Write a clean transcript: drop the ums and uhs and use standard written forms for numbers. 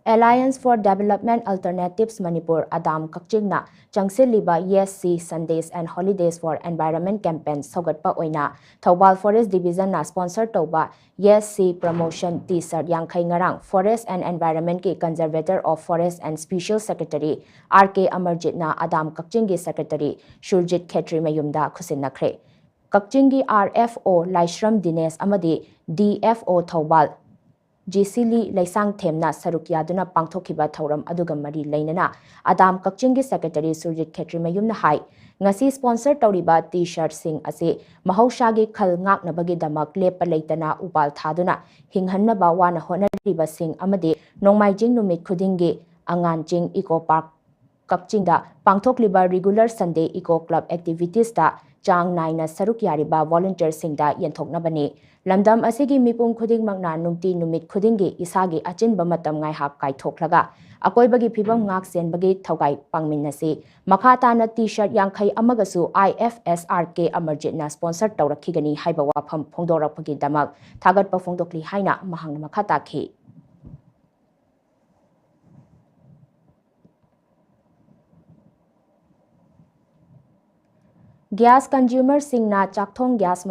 Alliance for Development Alternatives Manipur Adam Kakchingna Changsilliba Yes See Sundays and Holidays for Environment Campaign Sogatpa Oina Thoubal Forest Division na sponsor toba Yes See Promotion T-shirt Yangkai Ngarang Forest and Environment ki Conservator of Forest and Special Secretary RK Amarjit na Adam Kakchingi Secretary Shurjit Khetri Mayumda Khusinnakre Kakchingi RFO Laishram Dinesh Amadi DFO Thoubal GCLI Laisang Themna Sarukyaduna Pangthokiba Thauram Aduga Mari Lainana Adam Kakchingi Secretary Surjit Khetri Mayumna Hai Ngasi sponsor Tauriba T-shirt sing ase Mahaushagi Khal Ngaknabagi Damak Lepa Leitana Upal Thaduna Hinghannaba Wana Honariba Sing Amade Nongmaijing Numit Khudingi Anganjing Eco Park Kakchingda Pangthokliba Regular Sunday Eco Club Activities da Chang Naina Saruk Yariba Volunteer Singda Yenthoknabani Lamdam Asigi Mipum Khuding Magna Numti Numit Khudingi Isagi Achin Bamatam Ngai Hak Kai Thoklaga Akoibagi Pibam Ngak Sen Bagi Thogai Pangminasi Makata na T-shirt Yangkai Amagasu IFSRK Amarjit na sponsor Taurakigani Haiba Wapam Phongdorakpagi Damak Thagat Pa Phongdokli Haina Mahang Makata Ki Gas consumer sing na chakthong gas